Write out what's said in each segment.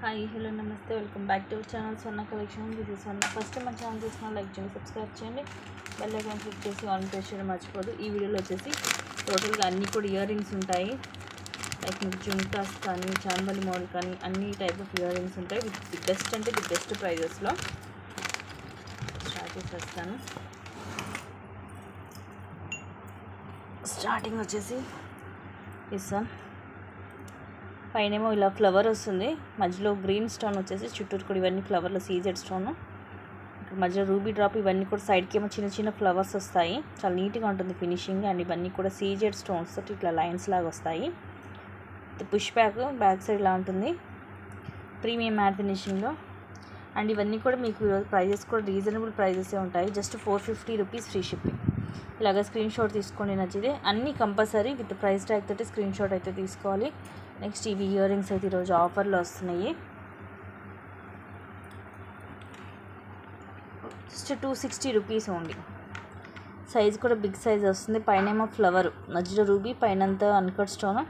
Hi hello నమస్తే welcome back to channel Sonna collection. This is Sonna. First మన channel చూసిన like చేయండి, సబ్స్క్రైబ్ చేయండి, బెల్ ఐకాన్ క్లిక్ చేసి ఆన్ ప్రెస్ చేయడం మర్చిపోదు. ఈ వీడియోలో వచ్చేసి టోటల్గా అన్నీ కూడా ఇయర్ రింగ్స్ ఉంటాయి. లైక్ మీకు జుంకాస్ కానీ చాంబలి మోడల్ కానీ అన్ని టైప్ ఆఫ్ ఇయర్ రింగ్స్ ఉంటాయి. విత్ ది బెస్ట్ అంటే ది బెస్ట్ ప్రైజెస్లో స్టార్ట్ చేసేస్తాను. స్టార్టింగ్ వచ్చేసి ఇస్తాను. పైనేమో ఇలా ఫ్లవర్ వస్తుంది, మధ్యలో గ్రీన్ స్టోన్ వచ్చేసి చుట్టూరు కూడా ఇవన్నీ ఫ్లవర్లో సీజెడ్ స్టోన్, ఇక్కడ మధ్యలో రూబీ డ్రాప్, ఇవన్నీ కూడా సైడ్కి ఏమో చిన్న చిన్న ఫ్లవర్స్ వస్తాయి. చాలా నీట్గా ఉంటుంది ఫినిషింగ్. అండ్ ఇవన్నీ కూడా సీజెడ్ స్టోన్స్ తోటి ఇట్లా లైన్స్ లాగా వస్తాయి. పుష్ బ్యాక్ సైడ్ ఇలా ఉంటుంది, ప్రీమియం మ్యాట్ ఫినిషింగ్లో. అండ్ ఇవన్నీ కూడా మీకు ప్రైజెస్ కూడా రీజనబుల్ ప్రైజెసే ఉంటాయి. Just 450 rupees free shipping. ఇలాగ స్క్రీన్ షాట్ తీసుకోండి నచ్చితే. అన్నీ కంపల్సరీ విత్ ప్రైస్ ట్యాగ్ తోటి స్క్రీన్ షాట్ అయితే తీసుకోవాలి. నెక్స్ట్ ఇవి ఇయర్ రింగ్స్ అయితే ఈరోజు ఆఫర్లో వస్తున్నాయి. Just 260 rupees only. సైజ్ కూడా బిగ్ సైజ్ వస్తుంది. పైనేమో ఫ్లవర్, మధ్యలో రూబీ, పైనంతా అన్కట్ స్టోన్.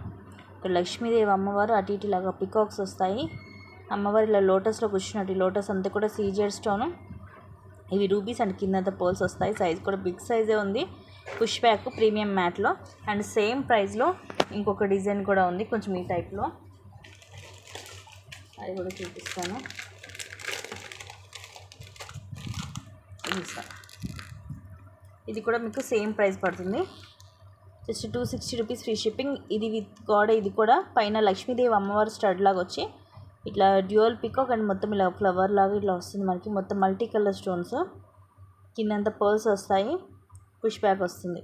ఇక్కడ లక్ష్మీదేవి అమ్మవారు అటు ఇటు ఇలాగా పికాక్స్ వస్తాయి. అమ్మవారు ఇలా లోటస్లో కూర్చున్నట్టు, లోటస్ అంతా కూడా సీజెడ్ స్టోన్. ఇవి రూబీస్ అండ్ కిందంతా పోల్స్ వస్తాయి. సైజ్ కూడా బిగ్ సైజే ఉంది. పుష్ బ్యాక్ ప్రీమియం మ్యాట్లో. అండ్ సేమ్ ప్రైస్లో ఇంకొక డిజైన్ కూడా ఉంది కొంచెం ఈ టైప్లో, అది కూడా చూపిస్తాను. ఇది కూడా మీకు సేమ్ ప్రైస్ పడుతుంది. Just 260 rupees free shipping. ఇది విత్ గోడ, ఇది కూడా పైన లక్ష్మీదేవి అమ్మవారు స్టడ్ లాగా వచ్చి ఇట్లా డ్యూయల్ పికాక్ అండ్ మొత్తం ఇలా ఫ్లవర్ లాగా ఇట్లా వస్తుంది మనకి. మొత్తం మల్టీ కలర్ స్టోన్స్, కిందంతా పర్ల్స్ వస్తాయి, పుష్ బ్యాక్ వస్తుంది.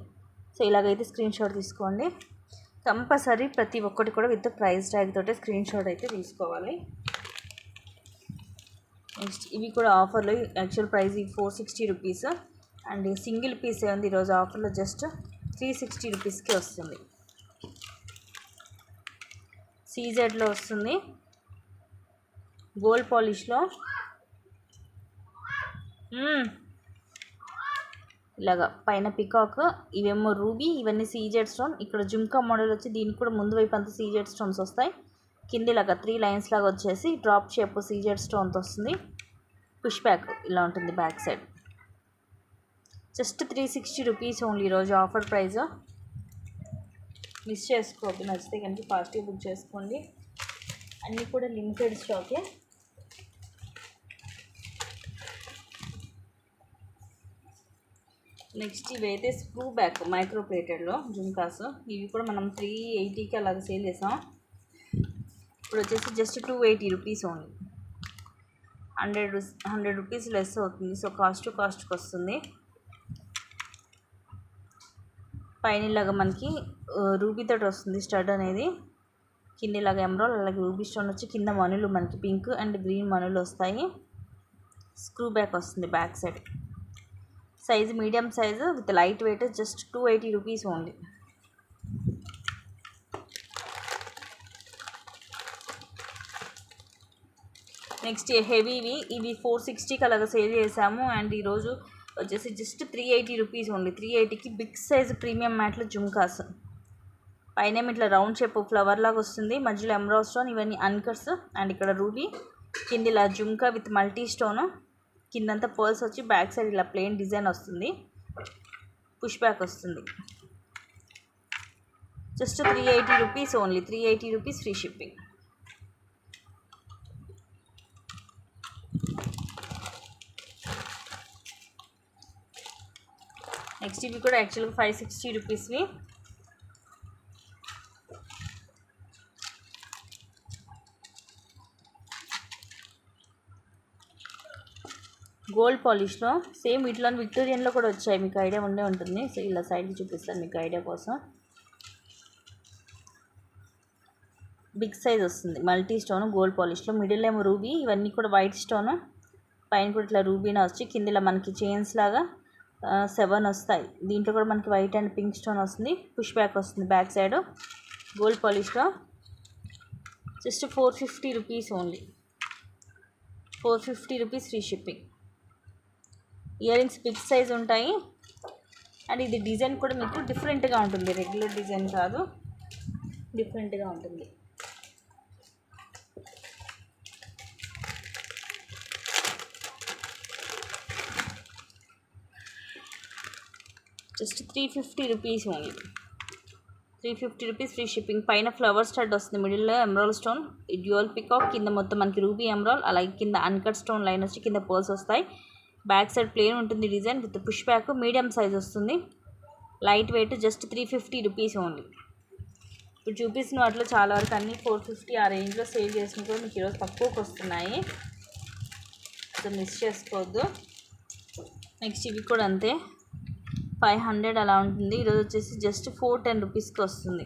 సో ఇలాగైతే స్క్రీన్ షాట్ తీసుకోండి కంపల్సరీ. ప్రతి ఒక్కటి కూడా విత్ ప్రైస్ ట్యాగ్ తోటే స్క్రీన్ షాట్ అయితే తీసుకోవాలి. నెక్స్ట్ ఇవి కూడా ఆఫర్లో, actual price 460 rupees. And single piece ఉంది ఈరోజు ఆఫర్లో, జస్ట్ 360 రూపీస్కి వస్తుంది. సీజెడ్లో వస్తుంది, గోల్డ్ పాలిష్లో. ఇలాగా పైన పికాక్, ఇవేమో రూబీ, ఇవన్నీ సీజెడ్ స్టోన్. ఇక్కడ జుంకా మోడల్ వచ్చి దీనికి కూడా ముందు వైపు అంతా సీజెడ్ స్టోన్స్ వస్తాయి. కింద ఇలాగా 3 లైన్స్ లాగా వచ్చేసి డ్రాప్ షేప్ సీజెడ్ స్టోన్తో వస్తుంది. పుష్ బ్యాక్ ఇలా ఉంటుంది back side. Just 360 rupees only ఈరోజు ఆఫర్ ప్రైస్. మిస్ చేసుకోవద్దు, నచ్చితే కనుక ఫాస్ట్గా బుక్ చేసుకోండి. అన్నీ కూడా లిమిటెడ్ స్టాకే. నెక్స్ట్ ఇవైతే స్క్రూ బ్యాక్ మైక్రో ప్లేటెడ్లో జుంకాస్. ఇవి కూడా మనం 380కి అలాగ సేల్ చేసాం. ఇప్పుడు వచ్చేసి just 280 rupees only. 100 rupees less అవుతుంది. సో కాస్ట్కి వస్తుంది. పైన ఇలాగా మనకి రూబీ తోటి వస్తుంది స్టడ్ అనేది. కింద ఇలాగ ఎమరాల్, అలాగే రూబీ స్టోన్ వచ్చి కింద మనులు మనకి పింక్ అండ్ గ్రీన్ మనులు వస్తాయి. స్క్రూ బ్యాక్ వస్తుంది back side. Size medium size with light weight. Just 280 rupees only. Next హెవీవి, ఇవి 460కి అలాగా సేల్ చేసాము. అండ్ ఈరోజు వచ్చేసి జస్ట్ 380 రూపీస్ ఓన్లీ. 380కి బిగ్ సైజ్ ప్రీమియం మ్యాట్లో జుంకాస్. పైన ఇట్లా రౌండ్ షేప్ ఫ్లవర్ లాగా వస్తుంది, మధ్యలో ఎమరాల్డ్ స్టోన్, ఇవన్నీ అన్కట్స్. అండ్ ఇక్కడ రూబీ, కింద ఇలా జుంకా విత్ మల్టీ స్టోన్, కిందంతా పర్ల్స్ వచ్చి బ్యాక్ సైడ్ ఇలా ప్లెయిన్ డిజైన్ వస్తుంది, పుష్ బ్యాక్ వస్తుంది. Just 380 rupees only. 380 rupees free shipping. Next ఇవి కూడా యాక్చువల్గా 560 రూపీస్వి. గోల్డ్ పాలిష్లో సేమ్ వీటిలో విక్టోరియన్లో కూడా వచ్చాయి, మీకు ఐడియా ఉండే ఉంటుంది. సో ఇలా సైడ్కి చూపిస్తాను మీకు ఐడియా కోసం. బిగ్ సైజ్ వస్తుంది, మల్టీ స్టోన్ గోల్డ్ పాలిష్లో. మిడిల్ ఏమో రూబీ, ఇవన్నీ కూడా వైట్ స్టోన్. పైన కూడా ఇట్లా రూబీనా వచ్చి కింద ఇలా మనకి చైన్స్ లాగా 7 వస్తాయి. దీంట్లో కూడా మనకి వైట్ అండ్ పింక్ స్టోన్ వస్తుంది, పుష్ బ్యాక్ వస్తుంది బ్యాక్ సైడ్. గోల్డ్ పాలిష్లో just 450 rupees only. 450 rupees free shipping. Earrings big size ఉంటాయి. అండ్ ఇది డిజైన్ కూడా మీకు డిఫరెంట్గా ఉంటుంది, రెగ్యులర్ డిజైన్ కాదు, డిఫరెంట్గా ఉంటుంది. Just 350 rupees only. 350 rupees free shipping. పైన ఫ్లవర్ స్టడ్ వస్తుంది, మిడిల్లో ఎమరాల్డ్ స్టోన్, డ్యూయల్ పికాక్, కింద మొత్తం మనకి రూబీ ఎమరాల్డ్, అలాగే కింద అన్కట్ స్టోన్ లైన్ వచ్చి కింద పర్ల్స్ వస్తాయి. బ్యాక్ సైడ్ ప్లేన్ ఉంటుంది design with push back, medium size వస్తుంది, light weight. Just 350 rupees only. ఇప్పుడు చూపిస్తున్న వాటిలో చాలా వరకు అన్నీ 450 ఆ రేంజ్లో సేల్ చేసిన కూడా మీకు ఈరోజు తక్కువకి వస్తున్నాయి, సో మిస్ చేసుకోవద్దు. నెక్స్ట్ ఇవి కూడా అంతే, 500 అలా ఉంటుంది. ఈరోజు వచ్చేసి జస్ట్ 410 రూపీస్కి వస్తుంది.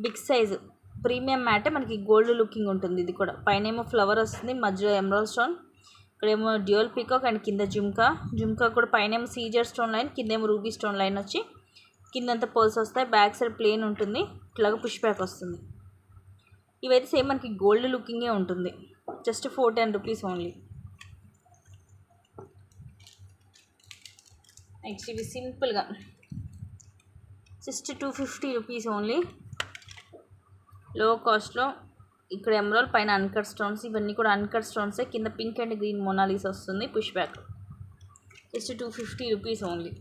బిగ్ సైజు ప్రీమియం మ్యాటే, మనకి గోల్డ్ లుకింగ్ ఉంటుంది. ఇది కూడా పైన ఏమో ఫ్లవర్ వస్తుంది, మధ్యలో ఎమరాల్డ్ స్టోన్, ఇక్కడేమో డ్యూయల్ పికాక్ అండ్ కింద జుమ్కా కూడా పైన ఏమో సీజర్ స్టోన్ లైన్, కింద ఏమో రూబీ స్టోన్ లైన్ వచ్చి కిందంతా పర్ల్స్ వస్తాయి. బ్యాక్ సైడ్ ప్లేన్ ఉంటుంది, ఇట్లాగా పుష్ బ్యాక్ వస్తుంది. ఇవైతే సేమ్ మనకి గోల్డ్ లుకింగే ఉంటుంది. Just 410 rupees only. నెక్స్ట్ ఇవి సింపుల్గా జస్ట్ 250 రూపీస్ ఓన్లీ, లో కాస్ట్లో. ఇక్కడ ఎమరాల్డ్, పైన అన్కట్ స్టోన్స్, ఇవన్నీ కూడా అన్కట్ స్టోన్సే. కింద పింక్ అండ్ గ్రీన్ మొనాలిస్ వస్తుంది, push back. Just 250 rupees only.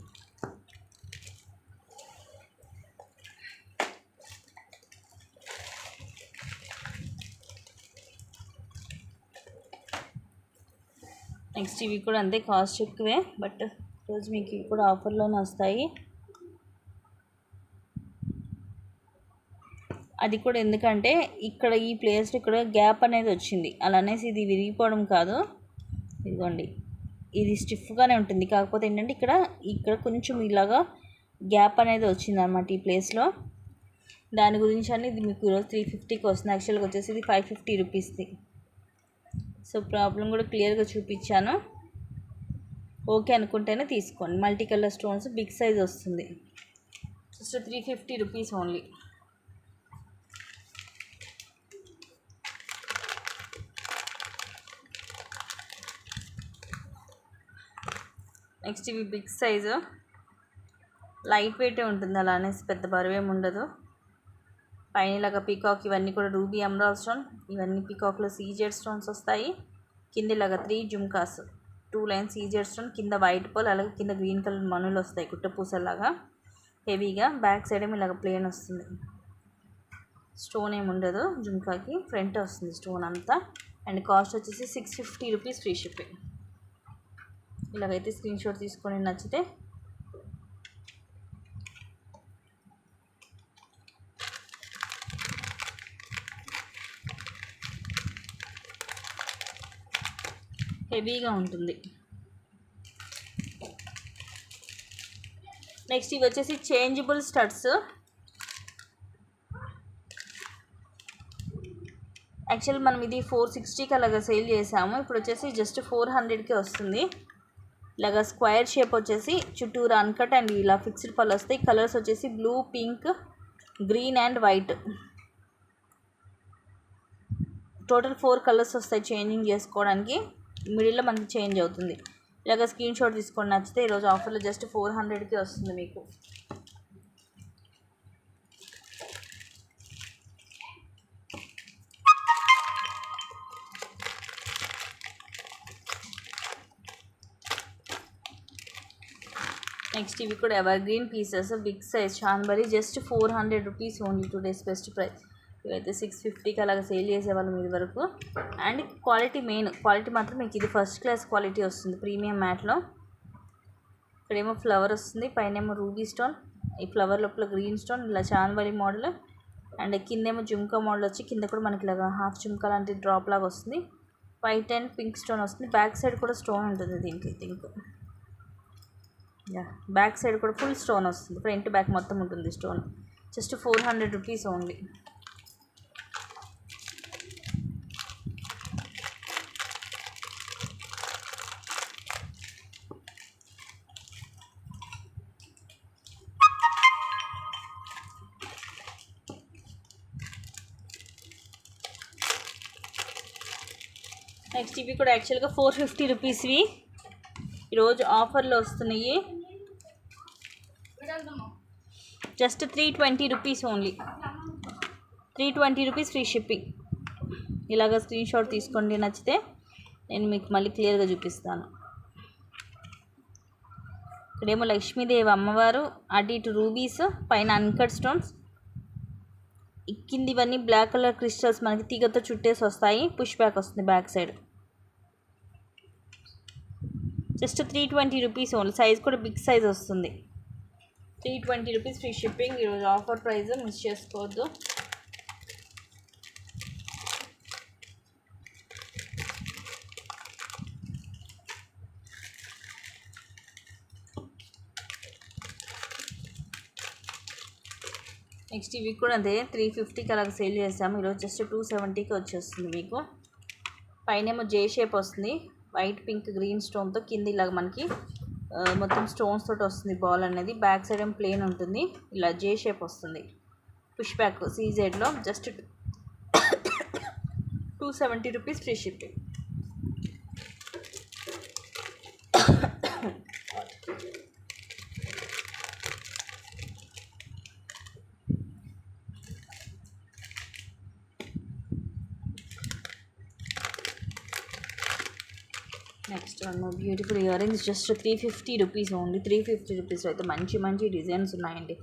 Next ఇవి కూడా అంతే, కాస్ట్ ఎక్కువే, బట్ రోజు మీకు ఇవి కూడా ఆఫర్లోనే వస్తాయి. అది కూడా ఎందుకంటే ఇక్కడ ఈ ప్లేస్లో ఇక్కడ గ్యాప్ అనేది వచ్చింది, అలా అనేసి ఇది విరిగిపోవడం కాదు. ఇదిగోండి, ఇది స్టిఫ్గానే ఉంటుంది, కాకపోతే ఏంటంటే ఇక్కడ కొంచెం ఇలాగా గ్యాప్ అనేది వచ్చింది అనమాట ఈ ప్లేస్లో. దాని గురించి అని ఇది మీకు ఈరోజు 350కి వస్తుంది. యాక్చువల్గా వచ్చేసి ఇది 550 రూపీస్ది. సో ప్రాబ్లం కూడా క్లియర్గా చూపించాను, ఓకే అనుకుంటేనే తీసుకోండి. Multi colour stones, big size వస్తుంది. Just 350 rupees only. నెక్స్ట్ ఇవి బిగ్ సైజు, లైట్ వెయిటే ఉంటుంది, అలా అనేసి పెద్ద బరువేం ఉండదు. పైన ఇలాగా పీకాక్, ఇవన్నీ కూడా రూబీ ఎమరాల్డ్ స్టోన్, ఇవన్నీ పీకాక్లో సీజెడ్ స్టోన్స్ వస్తాయి. కింద ఇలాగా 3 జుమ్కాస్, 2 లైన్స్ సీజెడ్ స్టోన్, కింద వైట్ పర్ల్, అలాగే కింద గ్రీన్ కలర్ మనులు వస్తాయి గుట్టపూసలాగా హెవీగా. బ్యాక్ సైడ్ ఏమో ఇలాగ ప్లేన్ వస్తుంది, స్టోన్ ఏమి ఉండదు జుమ్కాకి, ఫ్రంట్ వస్తుంది స్టోన్ అంతా. అండ్ కాస్ట్ వచ్చేసి 650 రూపీస్ ఫ్రీ షిప్పింగ్. ఇలాగైతే స్క్రీన్ షాట్ తీసుకొని నచ్చితే హెవీగా ఉంటుంది. నెక్స్ట్ ఇవి వచ్చేసి చేంజబుల్ స్టడ్స్. యాక్చువల్ మనం ఇది 460కి అలాగా సేల్ చేసాము, ఇప్పుడు వచ్చేసి జస్ట్ 400కి వస్తుంది. ఇలాగా స్క్వేర్ షేప్ వచ్చేసి చుట్టూరు అన్కట్ అండ్ ఇలా ఫిక్స్డ్ పళ్ళు వస్తాయి. కలర్స్ వచ్చేసి blue, pink, green and white, total 4 colours వస్తాయి చేంజింగ్ చేసుకోవడానికి. మిడిల్లో మనకి చేంజ్ అవుతుంది. ఇలాగ స్క్రీన్ షాట్ తీసుకొని నచ్చితే ఈరోజు ఆఫర్లో జస్ట్ 400కి వస్తుంది మీకు. నెక్స్ట్ ఇవి కూడా evergreen pieces, big size చాన్బరీ, just 400 rupees only. Today's best price. ఇవైతే 650కి అలాగ సేల్ చేసేవాళ్ళం ఇది వరకు. అండ్ క్వాలిటీ, మెయిన్ క్వాలిటీ మాత్రం మీకు ఇది ఫస్ట్ క్లాస్ క్వాలిటీ వస్తుంది ప్రీమియం మ్యాట్లో. ఇక్కడేమో ఫ్లవర్ వస్తుంది, పైన ఏమో రూబీ స్టోన్, ఈ ఫ్లవర్ లోపల గ్రీన్ స్టోన్, ఇలా చాన్బరీ మోడల్. అండ్ కిందేమో జుమ్కా మోడల్ వచ్చి కింద కూడా మనకి ఇలాగా హాఫ్ జుమ్కా లాంటి డ్రాప్ లాగా వస్తుంది. వైట్ అండ్ పింక్ స్టోన్ వస్తుంది. బ్యాక్ సైడ్ కూడా స్టోన్ ఉంటుంది దీనికి, థింక్ బ్యాక్ సైడ్ కూడా ఫుల్ స్టోన్ వస్తుంది, ఫ్రంట్ బ్యాక్ మొత్తం ఉంటుంది stone. Just 400 rupees only. Next ఇవి కూడా యాక్చువల్గా 450 రూపీస్వి ఈరోజు ఆఫర్లో వస్తున్నాయి. Just 320 rupees only. 320 rupees free shipping. ఇలాగ స్క్రీన్ షాట్ తీసుకోండి నచ్చితే, నేను మీకు మళ్ళీ క్లియర్గా చూపిస్తాను. ఇక్కడేమో లక్ష్మీదేవి అమ్మవారు, అటు ఇటు రూబీస్, పైన అన్కట్ స్టోన్స్, కింది ఇవన్నీ బ్లాక్ కలర్ క్రిస్టల్స్ మనకి తీగతో చుట్టేసి వస్తాయి. పుష్ బ్యాక్ వస్తుంది back side. Just 320 rupees only. Size కూడా బిగ్ సైజ్ వస్తుంది. 320 రూపీస్ ఫ్రీ షిప్పింగ్. ఈరోజు ఆఫర్ ప్రైస్ మిస్ చేసుకోవద్దు. నెక్స్ట్ ఇవి కూడా అదే 350కి అలాగ సేల్ చేసాము. ఈరోజు జస్ట్ 270కి వచ్చేస్తుంది మీకు. పైనేమో జే షేప్ వస్తుంది, వైట్ పింక్ గ్రీన్ స్టోన్తో. కింద ఇలాగ మనకి మొత్తం స్టోన్స్ తోటి వస్తుంది బాల్ అనేది. బ్యాక్ సైడ్ ఏమో ప్లేన్ ఉంటుంది, ఇలా జే షేప్ వస్తుంది. పుష్ బ్యాక్ సీజెడ్లో just 270 rupees free shipping. Next one beautiful earrings just 350 rupees only. 350 రూపీస్లో అయితే మంచి మంచి డిజైన్స్ ఉన్నాయండి.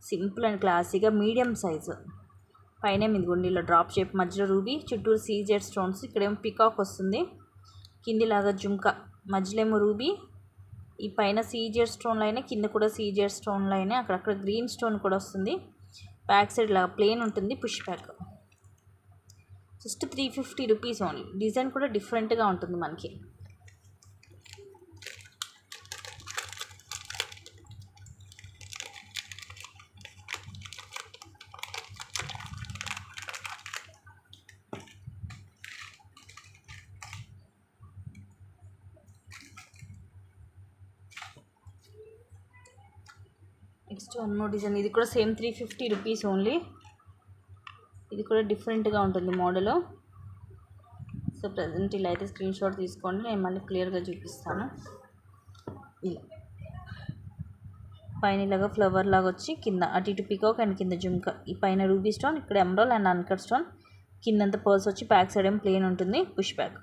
సింపుల్ అండ్ క్లాసీగా మీడియం సైజు. పైన ఇదిగోండి ఇలా డ్రాప్ షేప్, మధ్యలో రూబీ, చుట్టూరు సీజెడ్ స్టోన్స్. ఇక్కడేమో పికాక్ వస్తుంది, కిందిలాగా జుంకా, మధ్యలో ఏమో రూబీ. ఈ పైన సీజెడ్ స్టోన్ లైన్, కింద కూడా సీజెడ్ స్టోన్ లైన్, అక్కడక్కడ గ్రీన్ స్టోన్ కూడా వస్తుంది. బ్యాక్ సైడ్ లాగా ప్లేన్ ఉంటుంది. Push back just 350 rupees only. Design కూడా డిఫరెంట్గా ఉంటుంది మనకి. Next one more design. ఇది కూడా సేమ్ 350 రూపీస్ ఓన్లీ. ఇది కూడా డిఫరెంట్గా ఉంటుంది మోడల్. సో ప్రజెంట్ ఇలా అయితే స్క్రీన్ షాట్ తీసుకోండి, నేను మళ్ళీ క్లియర్గా చూపిస్తాను. ఇలా పైన ఇలాగా ఫ్లవర్ లాగా వచ్చి కింద అటు ఇటు పికాక్ అండ్ కింద జుంకా. ఈ పైన రూబీ స్టోన్, ఇక్కడ ఎమరాల్డ్ అండ్ అన్కట్ స్టోన్. కిందంతా పర్స్ వచ్చి బ్యాక్ సైడ్ ఏం ప్లేన్ ఉంటుంది. పుష్ బ్యాక్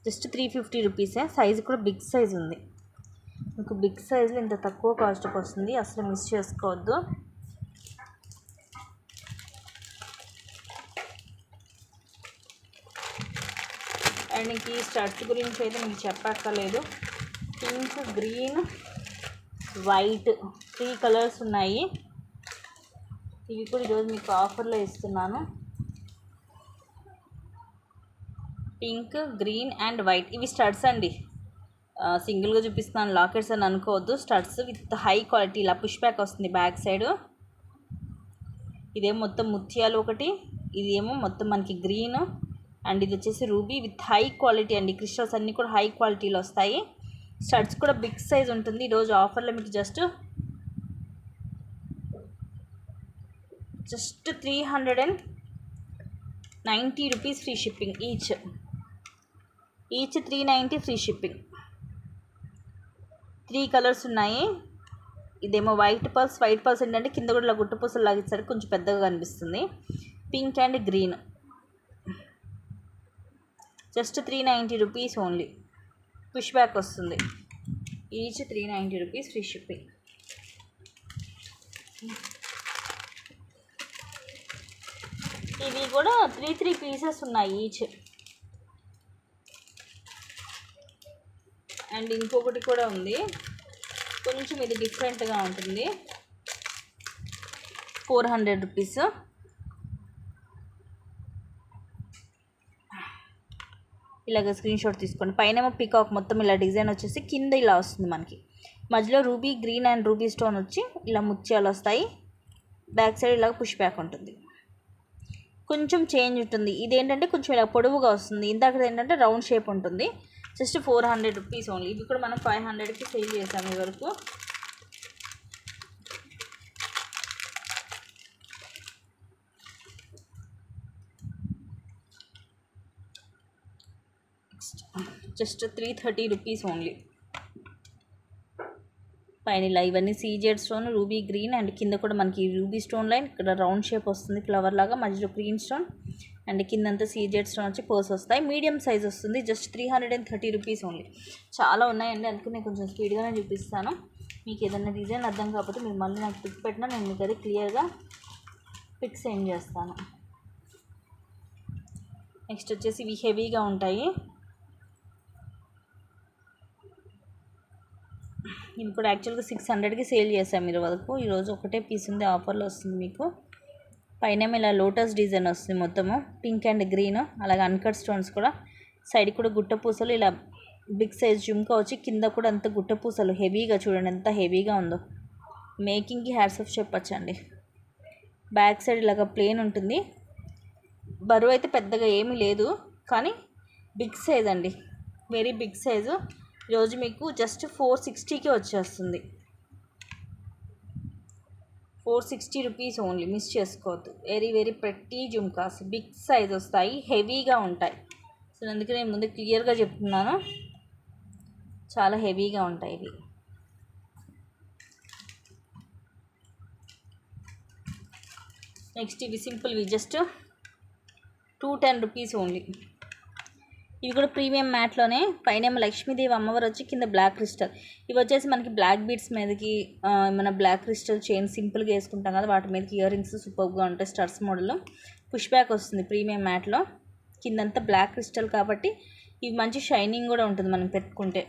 జస్ట్ 350 రూపీసే. సైజు కూడా బిగ్ సైజ్ ఉంది మీకు. బిగ్ సైజులో ఇంత తక్కువ కాస్ట్కి వస్తుంది, అసలు మిస్ చేసుకోవద్దు. అండ్ ఇంక ఈ స్టడ్స్ గురించి అయితే మీకు చెప్పక్కర్లేదు. పింక్, గ్రీన్, వైట్ 3 కలర్స్ ఉన్నాయి. ఇవి కూడా ఈరోజు మీకు ఆఫర్లో ఇస్తున్నాను. Pink, green and white. ఇవి స్టడ్స్ అండి. సింగిల్గా చూపిస్తున్నాను, లాకెట్స్ అని అనుకోవద్దు. Studs with high quality. ఇలా పుష్ బ్యాక్ వస్తుంది బ్యాక్ సైడ్. ఇదేమో మొత్తం ముత్యాలు ఒకటి, ఇది ఏమో మొత్తం మనకి గ్రీన్, అండ్ ఇది వచ్చేసి రూబీ విత్ హై క్వాలిటీ అండి. క్రిస్టల్స్ అన్నీ కూడా హై క్వాలిటీలో వస్తాయి. స్టడ్స్ కూడా బిగ్ సైజ్ ఉంటుంది. ఈరోజు ఆఫర్లో మీకు just 390 rupees free shipping. Each 390 free shipping. 3 colours ఉన్నాయి. ఇదేమో వైట్ పల్స్. వైట్ పల్స్ ఏంటంటే కింద కూడా ఇలా గుట్ట పూసలు లాగేసరికి కొంచెం పెద్దగా కనిపిస్తుంది. Pink and green just 390 rupees only. Push back వస్తుంది. Each 390 rupees free shipping. ఇవి కూడా 3 పీసెస్ ఉన్నాయి ఈచ్. అండ్ ఇంకొకటి కూడా ఉంది, కొంచెం ఇది డిఫరెంట్గా ఉంటుంది. 400 రూపీస్. ఇలాగ స్క్రీన్ షాట్ తీసుకోండి. పైన పికాక్ మొత్తం ఇలా డిజైన్ వచ్చేసి కింద ఇలా వస్తుంది మనకి. మధ్యలో ruby green and ruby stone వచ్చి ఇలా ముత్యాలు వస్తాయి. బ్యాక్ సైడ్ ఇలాగ పుష్ బ్యాక్ ఉంటుంది. కొంచెం చేంజ్ ఉంటుంది. ఇదేంటంటే కొంచెం ఇలా పొడవుగా వస్తుంది. ఇందాక ఏంటంటే రౌండ్ షేప్ ఉంటుంది. Just 400 rupees only. ఇవి కూడా మనం 500కి సేల్ చేసాము ఈ వరకు. Just 330 rupees only. పైన ఇలా ఇవన్నీ CZ stone, ruby green, and కింద కూడా మనకి రూబీ స్టోన్ లైన్. ఇక్కడ రౌండ్ షేప్ వస్తుంది ఫ్లవర్ లాగా, మధ్యలో గ్రీన్ స్టోన్. అండ్ కిందంతా సీజెడ్ స్టోన్ వచ్చి పర్స్ వస్తాయి. మీడియం సైజ్ వస్తుంది. Just 330 rupees only. చాలా ఉన్నాయండి, అందుకే నేను కొంచెం స్పీడ్గానే చూపిస్తాను. మీకు ఏదైనా డిజైన్ అర్థం కాకపోతే మీరు మళ్ళీ నాకు పిక్ పెట్టినా నేను మీకు అది క్లియర్గా పిక్ సెండ్ చేస్తాను. నెక్స్ట్ వచ్చేసి ఇవి హెవీగా ఉంటాయి. ఇవి కూడా యాక్చువల్గా 600కి సేల్ చేసాం మీరు వరకు. ఈరోజు ఒకటే పీస్ ఉంది, ఆఫర్లో వస్తుంది మీకు. పైన ఇలా లోటస్ డిజైన్ వస్తుంది మొత్తము పింక్ అండ్ గ్రీన్, అలాగే అన్కట్ స్టోన్స్ కూడా. సైడ్ కూడా గుట్ట పూసలు ఇలా బిగ్ సైజ్ జుమ్కా వచ్చి కింద కూడా అంత గుట్ట పూసలు హెవీగా, చూడండి ఎంత హెవీగా ఉందో. మేకింగ్కి హ్యాట్స్ ఆఫ్ చెప్పచ్చండి. బ్యాక్ సైడ్ ఇలాగ ప్లేన్ ఉంటుంది. బరువు అయితే పెద్దగా ఏమీ లేదు, కానీ బిగ్ సైజ్ అండి, వెరీ బిగ్ సైజు. ఈరోజు మీకు జస్ట్ 460కి వచ్చేస్తుంది. 460 రూపీస్ ఓన్లీ, మిస్ చేసుకోవద్దు. Very very pretty jhumkas, big size వస్తాయి, హెవీగా ఉంటాయి. సో అందుకే నేను ముందు క్లియర్గా చెప్తున్నాను, చాలా హెవీగా ఉంటాయి ఇవి. నెక్స్ట్ ఇవి సింపుల్వి, జస్ట్ 210 రూపీస్ ఓన్లీ. ఇవి కూడా ప్రీమియం మ్యాట్లోనే. పైన లక్ష్మీదేవి అమ్మవారు వచ్చి కింద బ్లాక్ క్రిస్టల్. ఇవి వచ్చేసి మనకి బ్లాక్ బీడ్స్ మీదకి మన బ్లాక్ క్రిస్టల్ చైన్ సింపుల్గా వేసుకుంటాం కదా, వాటి మీదకి ఇయర్ రింగ్స్ సూపర్గా ఉంటాయి. స్టడ్స్ మోడల్ పుష్ బ్యాక్ వస్తుంది ప్రీమియం మ్యాట్లో. కిందంతా బ్లాక్ క్రిస్టల్ కాబట్టి ఇవి మంచి షైనింగ్ కూడా ఉంటుంది మనం పెట్టుకుంటే.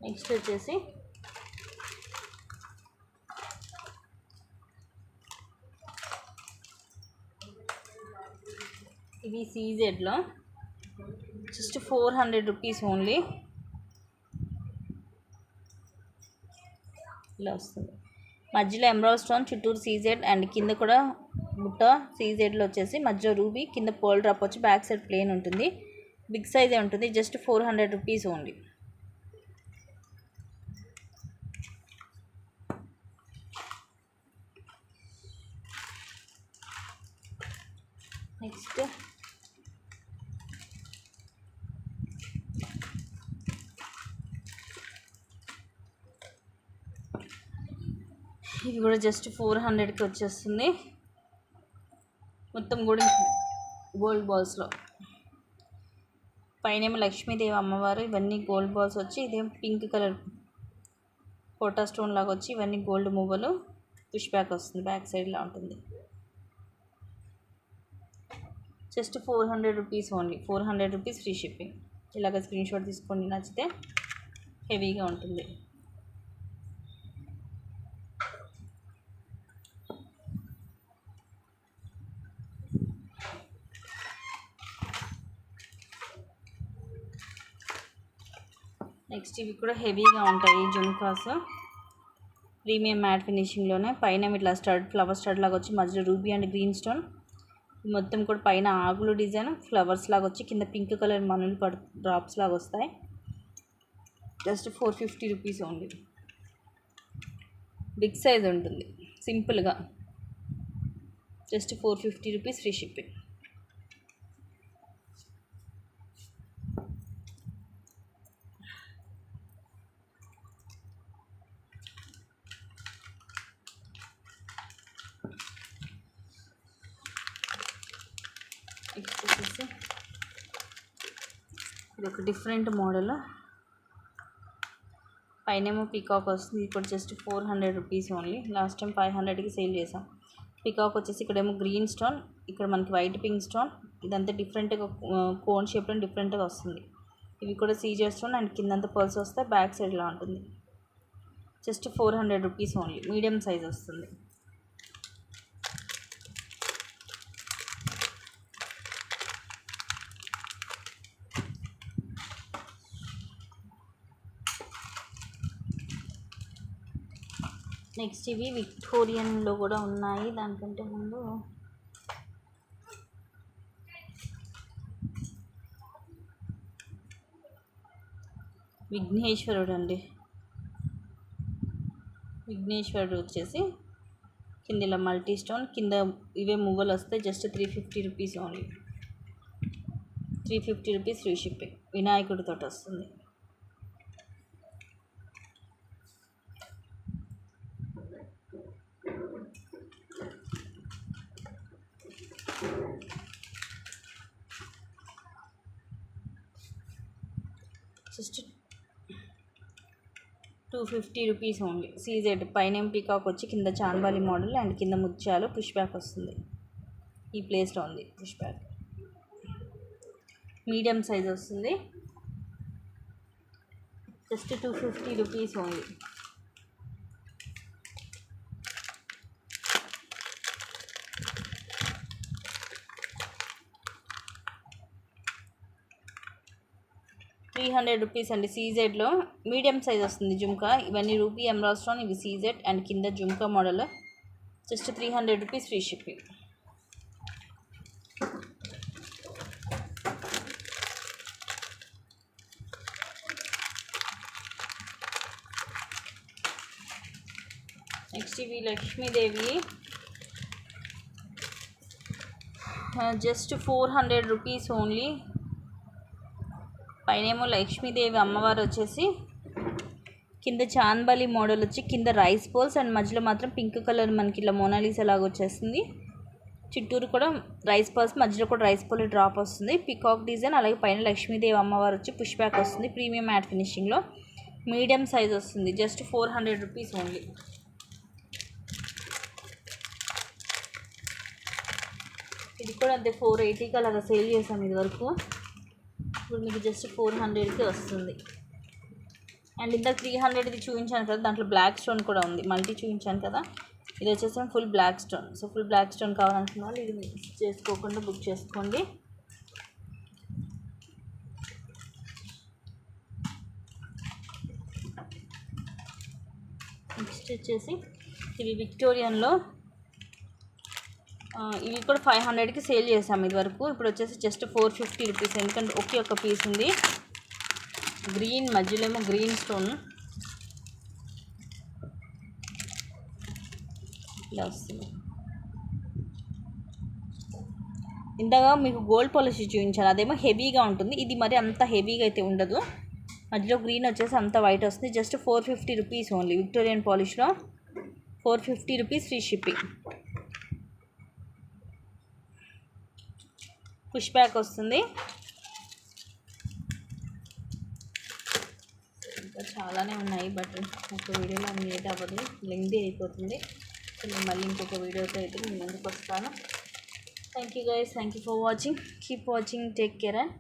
నెక్స్ట్ వచ్చేసి ఇవి సీజెడ్లో జస్ట్ 400 రూపీస్ ఓన్లీ. ఇలా వస్తుంది. మధ్యలో ఎమరాల్డ్ స్టోన్, చుట్టూరు సీజెడ్ అండ్ కింద కూడా బుట్ట సీజెడ్లో వచ్చేసి మధ్యలో రూబీ, కింద పోల్ డ్రాప్ వచ్చి బ్యాక్ సైడ్ ప్లేన్ ఉంటుంది. బిగ్ సైజే ఉంటుంది. Just 400 rupees only. నెక్స్ట్ ఇది కూడా జస్ట్ 400కి వచ్చేస్తుంది. మొత్తం కూడా గోల్డ్ బాల్స్లో. పైన లక్ష్మీదేవి అమ్మవారు, ఇవన్నీ గోల్డ్ బాల్స్ వచ్చి, ఇదేం పింక్ కలర్ కోటా స్టోన్ లాగా వచ్చి, ఇవన్నీ గోల్డ్ మువ్వలు. పుష్ బ్యాక్ వస్తుంది, బ్యాక్ సైడ్లా ఉంటుంది. Just 400 rupees only. 400 rupees free shipping. ఇలాగ స్క్రీన్ షాట్ తీసుకోండి, నచ్చితే. హెవీగా ఉంటుంది. నెక్స్ట్ ఇవి కూడా హెవీగా ఉంటాయి జుమ్కాస్, ప్రీమియం మ్యాట్ ఫినిషింగ్లోనే. పైన ఇట్లా స్టడ్, ఫ్లవర్ స్టడ్ లాగా వచ్చి మధ్యలో రూబీ అండ్ గ్రీన్ స్టోన్. మొత్తం కూడా పైన ఆకులు డిజైన్ ఫ్లవర్స్ లాగా వచ్చి కింద పింక్ కలర్ మనులు డ్రాప్స్ లాగా వస్తాయి. Just 450 rupees only. Big size ఉంటుంది సింపుల్గా. Just 450 rupees free shipping. Next వచ్చేసి ఇది ఒక డిఫరెంట్ మోడల్. పైనేమో పీకాక్ వస్తుంది. ఇప్పుడు just 400 rupees only. Last time 500కి సేల్ చేసాం. పీకాక్ వచ్చేసి ఇక్కడేమో గ్రీన్ స్టోన్, ఇక్కడ మనకి వైట్ పింక్ స్టోన్. ఇదంతా డిఫరెంట్గా కోన్ షేప్లో డిఫరెంట్గా వస్తుంది. ఇవి కూడా సీజర్ స్టోన్ అండ్ కిందంతా పర్ల్స్ వస్తాయి. బ్యాక్ సైడ్లో ఉంటుంది. Just 400 rupees only. Medium size వస్తుంది. నెక్స్ట్ ఇవి విక్టోరియన్లో కూడా ఉన్నాయి. దానికంటే ముందు విఘ్నేశ్వరుడు అండి. విఘ్నేశ్వరుడు వచ్చేసి కింద ఇలా మల్టీ స్టోన్, కింద ఇవే మువ్వలు వస్తాయి. Just 350 rupees only. 350 rupees free shipping. వినాయకుడితో వస్తుంది. Just 250 rupees only. సీజెడ్ పైన పీకాక్ వచ్చి కింద చాన్బాలి మోడల్ అండ్ కింద ముత్యాలు పుష్ బ్యాక్ వస్తుంది. ఈ ప్లేస్లో ఉంది పుష్ బ్యాక్. మీడియం సైజ్ వస్తుంది. Just 250 rupees only. ₹300 అండి. సీజెడ్లో మీడియం సైజ్ వస్తుంది జుమ్కా. ఇవన్నీ రూపీ ఎమరాల్డ్ స్టోన్, ఇవి సీజెడ్ అండ్ కింద jhumka model. Just 300 rupees free shipping. Next ఇవి లక్ష్మీదేవి. Just 400 rupees only. పైనేమో లక్ష్మీదేవి అమ్మవారు వచ్చేసి కింద చాన్బాలి మోడల్ వచ్చి కింద రైస్ పోల్స్ అండ్ మధ్యలో మాత్రం పింక్ కలర్ మనకి ఇలా మోనాలిసా లాగా వచ్చేస్తుంది. చుట్టూరు కూడా రైస్ పోల్స్, మధ్యలో కూడా రైస్ పోల్ డ్రాప్ వస్తుంది. Peacock design. అలాగే పైన లక్ష్మీదేవి అమ్మవారు వచ్చి పుష్ బ్యాక్ వస్తుంది. ప్రీమియం మ్యాట్ ఫినిషింగ్లో మీడియం సైజ్ వస్తుంది. Just 400 rupees only. ఇది కూడా అంతే 480కి అలాగా సేల్ చేసాం ఇది వరకు. ఇప్పుడు మీకు జస్ట్ 400కి వస్తుంది. అండ్ ఇంత 300ది చూపించాను కదా, దాంట్లో బ్లాక్ స్టోన్ కూడా ఉంది. మల్టీ చూపించాను కదా, ఇది వచ్చేసి full black stone. So full black stone కావాలనుకున్న వాళ్ళు ఇది మిస్ చేసుకోకుండా బుక్ చేసుకోండి. నెక్స్ట్ వచ్చేసి ఇవి విక్టోరియన్లో, ఇవి కూడా 500కి సేల్ చేసాము ఇది వరకు. ఇప్పుడు వచ్చేసి జస్ట్ 450 రూపీస్. ఎందుకంటే ఒకే ఒక పీస్ ఉంది. గ్రీన్, మధ్యలో ఏమో గ్రీన్ స్టోన్ ఇలా వస్తుంది. ఇంతగా మీకు గోల్డ్ పాలిష్ చూపించాను, అదేమో హెవీగా ఉంటుంది. ఇది మరి అంత హెవీగా అయితే ఉండదు. మధ్యలో గ్రీన్ వచ్చేసి అంత వైట్ వస్తుంది. Just 450 rupees only. విక్టోరియన్ పాలిష్లో 450 rupees free shipping. Push back వస్తుంది. ఇంకా చాలానే ఉన్నాయి, బట్ ఒక వీడియోలో అన్ని అయితే అవ్వదు, లెంగ్తీ అయిపోతుంది. సో నేను మళ్ళీ ఇంకొక వీడియోతో అయితే మీ ముందుకు వస్తాను. Thank you guys, thank you for watching. Keep watching, take care and